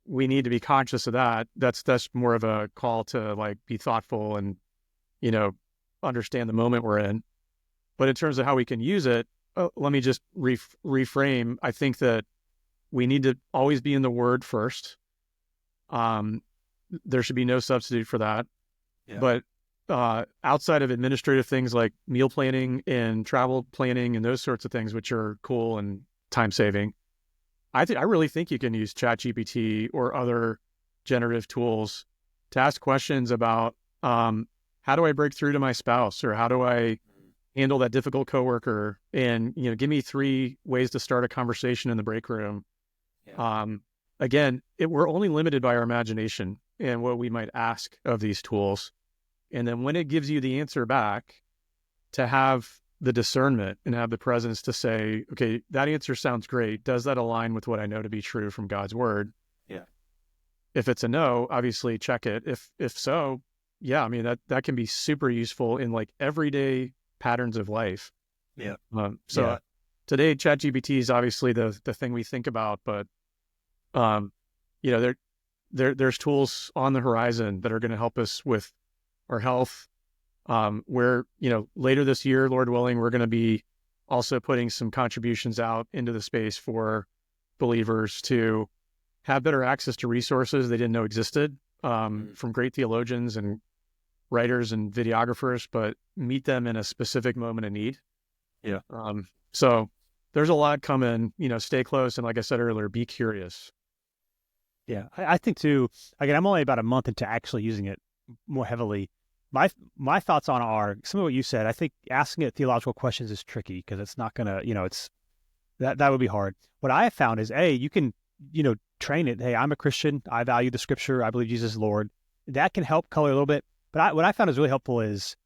we need to be conscious of that. That's more of a call to like be thoughtful and, you know, understand the moment we're in. But in terms of how we can use it, let me just reframe. I think that we need to always be in the Word first. There should be no substitute for that. Yeah. But outside of administrative things like meal planning and travel planning and those sorts of things, which are cool and time saving, I really think you can use ChatGPT or other generative tools to ask questions about how do I break through to my spouse, or how do I handle that difficult coworker, and give me 3 ways to start a conversation in the break room. Yeah. Again, we're only limited by our imagination and what we might ask of these tools. And then when it gives you the answer back, to have the discernment and have the presence to say, okay, that answer sounds great. Does that align with what I know to be true from God's word? Yeah. If it's a no, obviously check it. If so, yeah, I mean, that can be super useful in like everyday patterns of life. Yeah. So Yeah. today, ChatGPT is obviously the thing we think about, but there's tools on the horizon that are going to help us with our health. Where, later this year, Lord willing, we're going to be also putting some contributions out into the space for believers to have better access to resources they didn't know existed, from great theologians and writers and videographers, but meet them in a specific moment of need. Yeah. So there's a lot coming, stay close. And like I said earlier, be curious. Yeah. I think too, again, I'm only about a month into actually using it more heavily. My thoughts on are some of what you said. I think asking it theological questions is tricky because it's not gonna, it's that would be hard. What I have found is, you can, train it. Hey, I'm a Christian. I value the scripture. I believe Jesus is Lord. That can help color a little bit. But what I found is really helpful is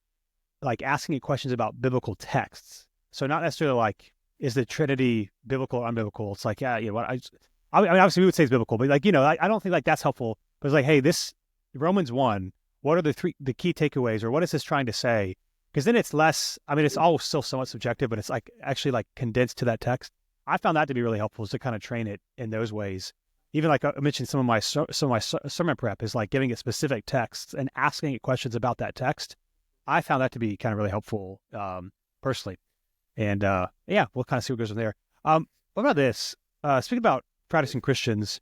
like asking it questions about biblical texts. So not necessarily like, is the Trinity biblical or unbiblical? It's like, yeah, what I mean, obviously we would say it's biblical, but like, I don't think like that's helpful. But it's like, hey, this Romans 1, what are the key takeaways, or what is this trying to say? Because then it's less, I mean, it's all still somewhat subjective, but it's like actually like condensed to that text. I found that to be really helpful, is to kind of train it in those ways. Even like I mentioned, some of my sermon prep is like giving it specific texts and asking it questions about that text. I found that to be kind of really helpful, personally. And yeah, we'll kind of see what goes from there. What about this? Speaking about practicing Christians,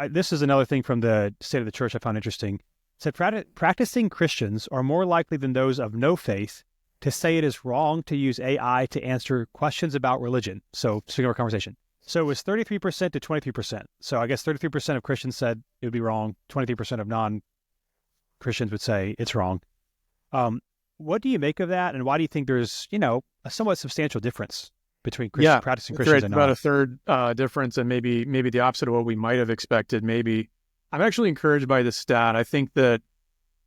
this is another thing from the State of the Church I found interesting. It said practicing Christians are more likely than those of no faith to say it is wrong to use AI to answer questions about religion. So speaking of our conversation. So it was 33% to 23%. So I guess 33% of Christians said it would be wrong. 23% of non-Christians would say it's wrong. What do you make of that? And why do you think there's, a somewhat substantial difference between practicing That's right. Christians It's and about not? a third difference, and maybe the opposite of what we might have expected. Maybe I'm actually encouraged by this stat. I think that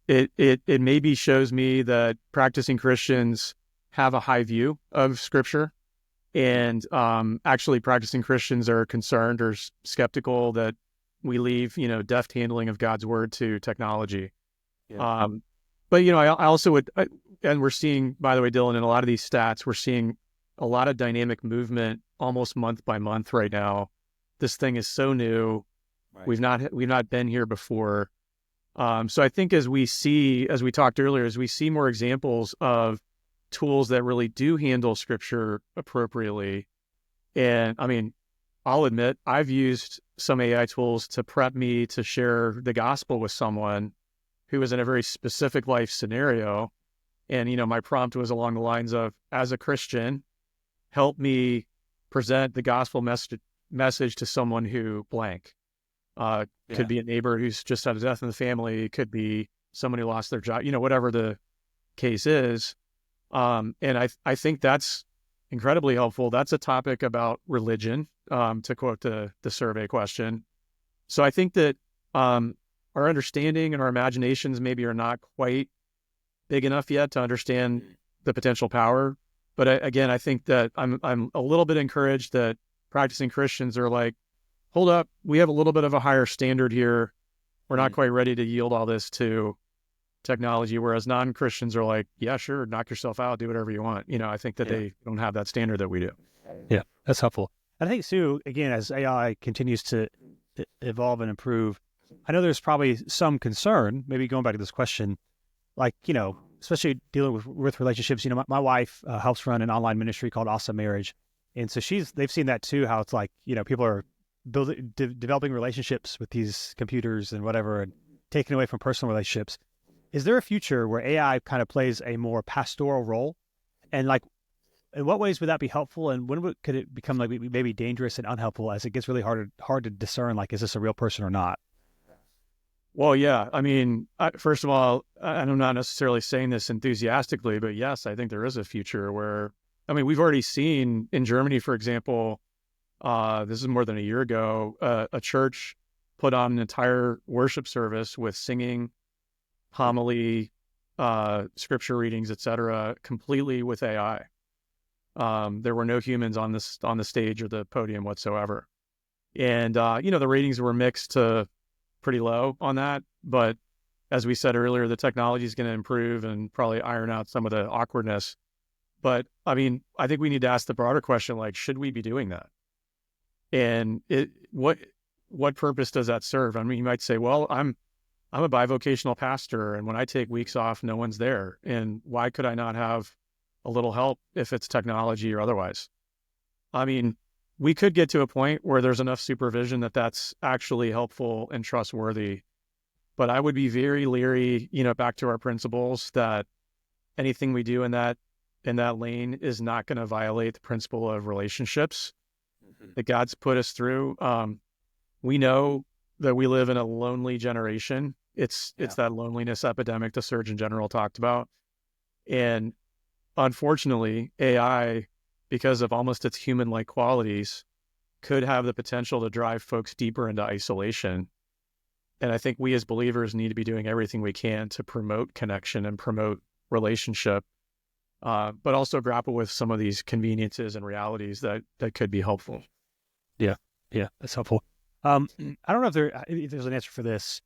it maybe shows me that practicing Christians have a high view of Scripture, and actually practicing Christians are concerned or skeptical that we leave, deft handling of God's word to technology. Yeah. But I also would, and we're seeing, by the way, Dylan, in a lot of these stats, we're seeing a lot of dynamic movement almost month by month right now. This thing is so new. Right. We've not been here before. So I think as we talked earlier, as we see more examples of tools that really do handle Scripture appropriately, and I mean, I'll admit I've used some AI tools to prep me to share the gospel with someone who was in a very specific life scenario. And, my prompt was along the lines of, as a Christian, help me present the gospel message to someone who blank. Could be a neighbor who's just had a death in the family. Could be someone who lost their job, whatever the case is. And I think that's incredibly helpful. That's a topic about religion, to quote the survey question. So I think that our understanding and our imaginations maybe are not quite big enough yet to understand the potential power. But again, I think that I'm a little bit encouraged that practicing Christians are like, hold up, we have a little bit of a higher standard here. We're not quite ready to yield all this to technology, whereas non-Christians are like, yeah, sure, knock yourself out, do whatever you want. I think that Yeah. they don't have that standard that we do. Yeah, that's helpful. And I think, Sue, again, as AI continues to evolve and improve, I know there's probably some concern, maybe going back to this question, like, especially dealing with relationships. My wife helps run an online ministry called Awesome Marriage. And so they've seen that too, how it's like, people are developing relationships with these computers and whatever, and taking away from personal relationships. Is there a future where AI kind of plays a more pastoral role? And like, in what ways would that be helpful? And could it become like maybe dangerous and unhelpful as it gets really hard to discern, like, is this a real person or not? Well, yeah. I mean, first of all, and I'm not necessarily saying this enthusiastically, but yes, I think there is a future where, I mean, we've already seen in Germany, for example, this is more than a year ago, a church put on an entire worship service with singing, homily, scripture readings, etc., completely with AI. There were no humans on the stage or the podium whatsoever, and the ratings were mixed to pretty low on that. But as we said earlier, the technology is going to improve and probably iron out some of the awkwardness. But I mean, I think we need to ask the broader question, like, should we be doing that? And what purpose does that serve? I mean, you might say, well, I'm a bivocational pastor, and when I take weeks off, no one's there. And why could I not have a little help if it's technology or otherwise? I mean, we could get to a point where there's enough supervision that that's actually helpful and trustworthy. But I would be very leery, back to our principles, that anything we do in that lane is not going to violate the principle of relationships that God's put us through. We know that we live in a lonely generation. It's that loneliness epidemic the Surgeon General talked about. And unfortunately, AI, because of almost its human-like qualities, could have the potential to drive folks deeper into isolation. And I think we as believers need to be doing everything we can to promote connection and promote relationship, but also grapple with some of these conveniences and realities that could be helpful. Yeah, yeah, that's helpful. I don't know if there's an answer for this.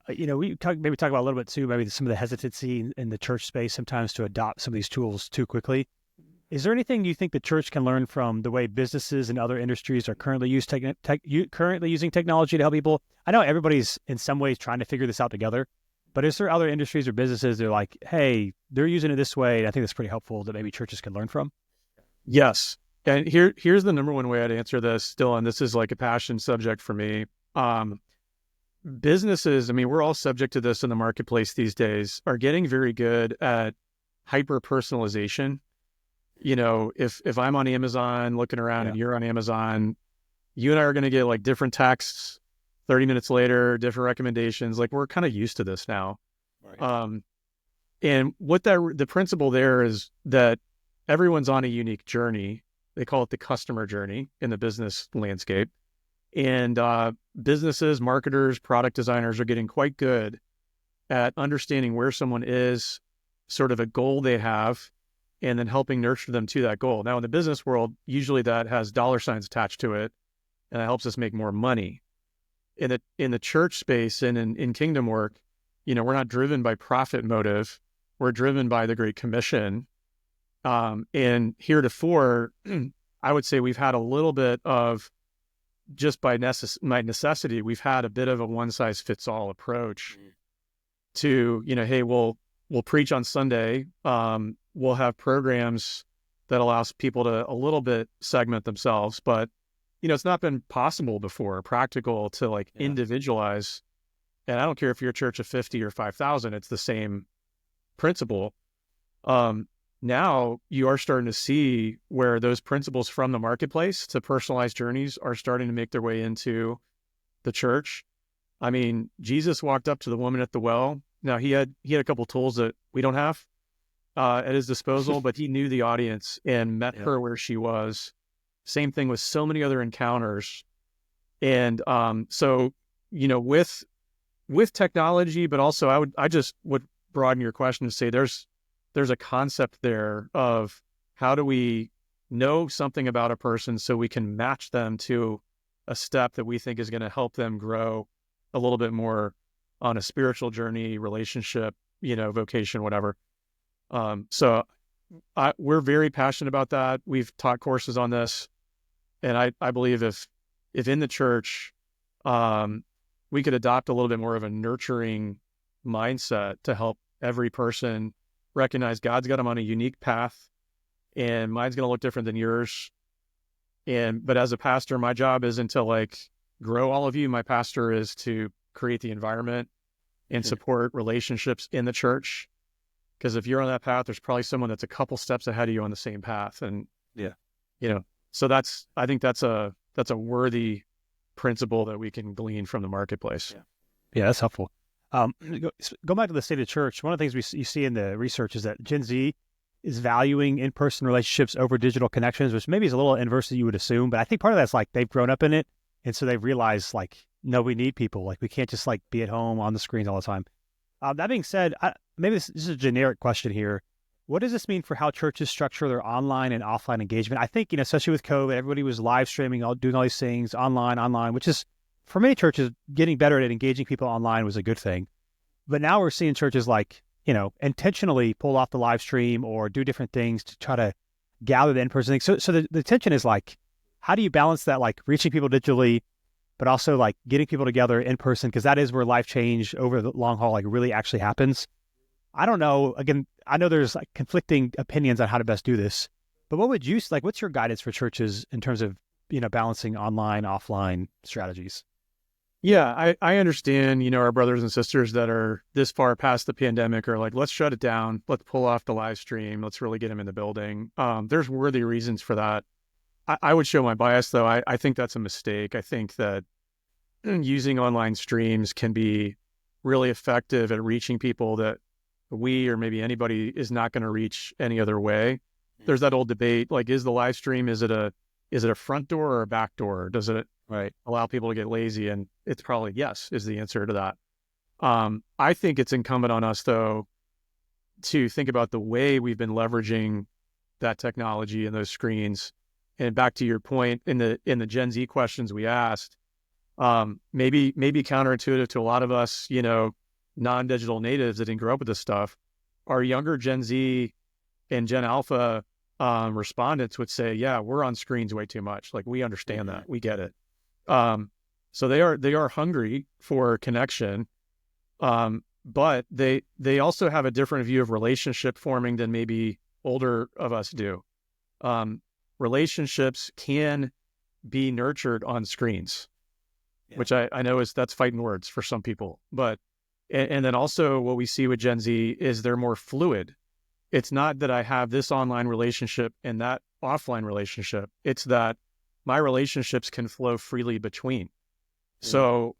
We talk about a little bit too, maybe some of the hesitancy in the church space sometimes to adopt some of these tools too quickly. Is there anything you think the church can learn from the way businesses and other industries are currently using technology to help people? I know everybody's in some ways trying to figure this out together, but is there other industries or businesses that are like, hey, they're using it this way, and I think that's pretty helpful that maybe churches can learn from? Yes. And here's the number one way I'd answer this, Dylan. This is like a passion subject for me. Businesses, I mean, we're all subject to this in the marketplace these days, are getting very good at hyper personalization. If I'm on Amazon looking around and you're on Amazon, you and I are going to get like different texts 30 minutes later, different recommendations. Like, we're kind of used to this now. Right. And what the principle there is that everyone's on a unique journey. They call it the customer journey in the business landscape. And businesses, marketers, product designers are getting quite good at understanding where someone is, sort of a goal they have, and then helping nurture them to that goal. Now, in the business world, usually that has dollar signs attached to it, and that helps us make more money. In the church space and in kingdom work, we're not driven by profit motive. We're driven by the Great Commission. And heretofore, I would say we've had a little bit of, just by necessity, we've had a bit of a one-size-fits-all approach to, hey, we'll preach on Sunday. We'll have programs that allows people to a little bit segment themselves, but it's not been possible before, practical to individualize. And I don't care if you're a church of 50 or 5,000, it's the same principle. Now you are starting to see where those principles from the marketplace to personalized journeys are starting to make their way into the church. I mean, Jesus walked up to the woman at the well. Now he had a couple tools that we don't have at his disposal, but he knew the audience and met her where she was. Same thing with so many other encounters. And so, with technology, but also I just would broaden your question to say there's a concept there of how do we know something about a person so we can match them to a step that we think is going to help them grow a little bit more on a spiritual journey, relationship, vocation, whatever. So we're very passionate about that. We've taught courses on this, and I believe if in the church, we could adopt a little bit more of a nurturing mindset to help every person recognize God's got them on a unique path, and mine's going to look different than yours. But as a pastor, my job isn't to grow all of you. My pastor is to create the environment and support relationships in the church. Because if you're on that path, there's probably someone that's a couple steps ahead of you on the same path. And so I think that's a worthy principle that we can glean from the marketplace. Yeah, that's helpful. Go back to the state of church. One of the things you see in the research is that Gen Z is valuing in-person relationships over digital connections, which maybe is a little inverse that you would assume. But I think part of that's they've grown up in it. And so they've realized no, we need people. We can't just be at home on the screens all the time. That being said, maybe this is a generic question here. What does this mean for how churches structure their online and offline engagement? I think, especially with COVID, everybody was live streaming, doing all these things online, which is, for many churches, getting better at engaging people online was a good thing. But now we're seeing churches intentionally pull off the live stream or do different things to try to gather the in-person thing. So the tension is how do you balance that, reaching people digitally, but also getting people together in person? Because that is where life change over the long haul really actually happens. I don't know. Again, I know there's conflicting opinions on how to best do this, but what would you what's your guidance for churches in terms of balancing online, offline strategies? Yeah, I understand, our brothers and sisters that are this far past the pandemic are let's shut it down. Let's pull off the live stream. Let's really get them in the building. There's worthy reasons for that. I would show my bias, though. I think that's a mistake. I think that using online streams can be really effective at reaching people that we or maybe anybody is not going to reach any other way. There's that old debate, is the live stream, is it a front door or a back door? Does it allow people to get lazy? And it's probably yes is the answer to that. I think it's incumbent on us, though, to think about the way we've been leveraging that technology and those screens. And back to your point in the Gen Z questions we asked, maybe counterintuitive to a lot of us, non-digital natives that didn't grow up with this stuff, our younger Gen Z and Gen Alpha respondents would say, yeah, we're on screens way too much. We understand that. We get it. So they are hungry for connection. But they also have a different view of relationship forming than maybe older of us do. Relationships can be nurtured on screens, which I know that's fighting words for some people. But and then also what we see with Gen Z is they're more fluid. It's not that I have this online relationship and that offline relationship. It's that my relationships can flow freely between. So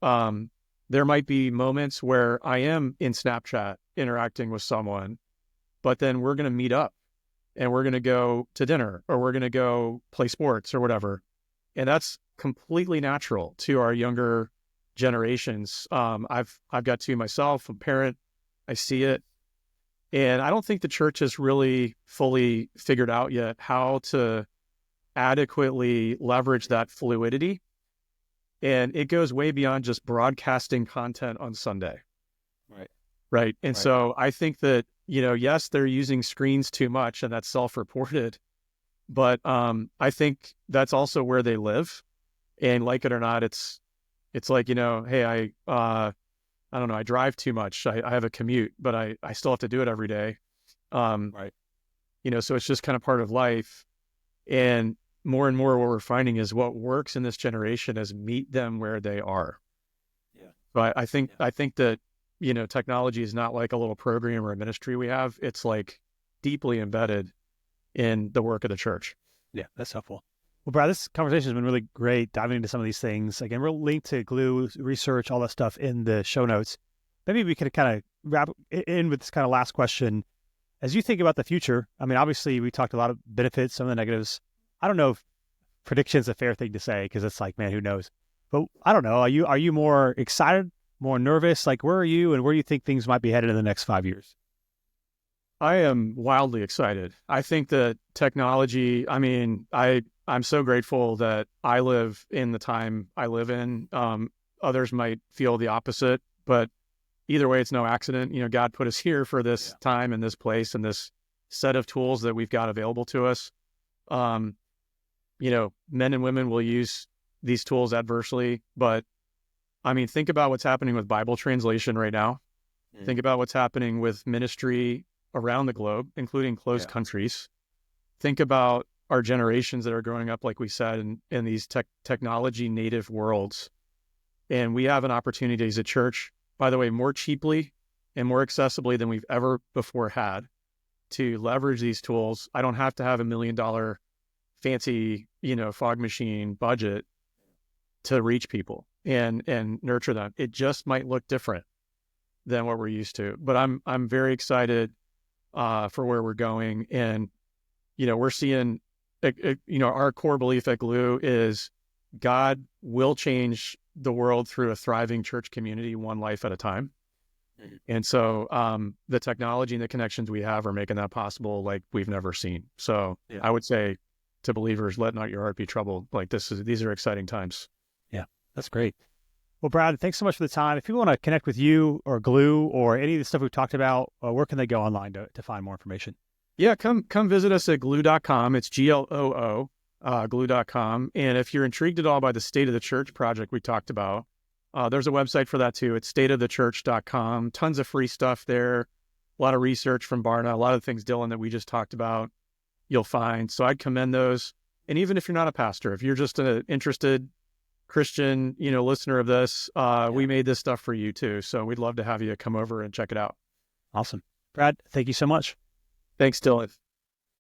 there might be moments where I am in Snapchat interacting with someone, but then we're going to meet up and we're going to go to dinner or we're going to go play sports or whatever. And that's completely natural to our younger generations. I've got two myself, a parent, I see it. And I don't think the church has really fully figured out yet how to adequately leverage that fluidity. And it goes way beyond just broadcasting content on Sunday. Right. And so I think that, yes, they're using screens too much and that's self-reported, but I think that's also where they live. And like it or not, it's hey, I don't know, I drive too much. I have a commute, but I still have to do it every day. So it's just kind of part of life. And more what we're finding is what works in this generation is meet them where they are. Yeah. But I think that, technology is not like a little program or a ministry we have. It's deeply embedded in the work of the church. Yeah, that's helpful. Well, Brad, this conversation has been really great, diving into some of these things. Again, we'll link to Glue, research, all that stuff in the show notes. Maybe we could kind of wrap in with this kind of last question. As you think about the future, I mean, obviously we talked a lot of benefits, some of the negatives. I don't know if prediction is a fair thing to say because it's man, who knows? But I don't know. Are you more excited, more nervous? Where are you and where do you think things might be headed in the next 5 years? I am wildly excited. I think that technology, I'm so grateful that I live in the time I live in. Others might feel the opposite, but either way, it's no accident. God put us here for this time and this place and this set of tools that we've got available to us. Men and women will use these tools adversely, but I mean, think about what's happening with Bible translation right now. Think about what's happening with ministry around the globe, including closed countries. Think about our generations that are growing up, like we said, in these technology native worlds. And we have an opportunity as a church, by the way, more cheaply and more accessibly than we've ever before had, to leverage these tools. I don't have to have $1 million fancy, fog machine budget to reach people and nurture them. It just might look different than what we're used to. But I'm very excited for where we're going. And, we're seeing, our core belief at Glue is God will change the world through a thriving church community, one life at a time. And so the technology and the connections we have are making that possible like we've never seen. So I would say to believers, let not your heart be troubled. Like these are exciting times. Yeah, that's great. Well, Brad, thanks so much for the time. If people want to connect with you or Glue or any of the stuff we've talked about, where can they go online to find more information? Yeah, come visit us at glue.com. It's GLOO, glue.com. And if you're intrigued at all by the State of the Church project we talked about, there's a website for that too. It's stateofthechurch.com. Tons of free stuff there. A lot of research from Barna, a lot of things, Dylan, that we just talked about, you'll find. So I'd commend those. And even if you're not a pastor, if you're just an interested Christian, listener of this, we made this stuff for you too. So we'd love to have you come over and check it out. Awesome. Brad, thank you so much. Thanks, Dylan.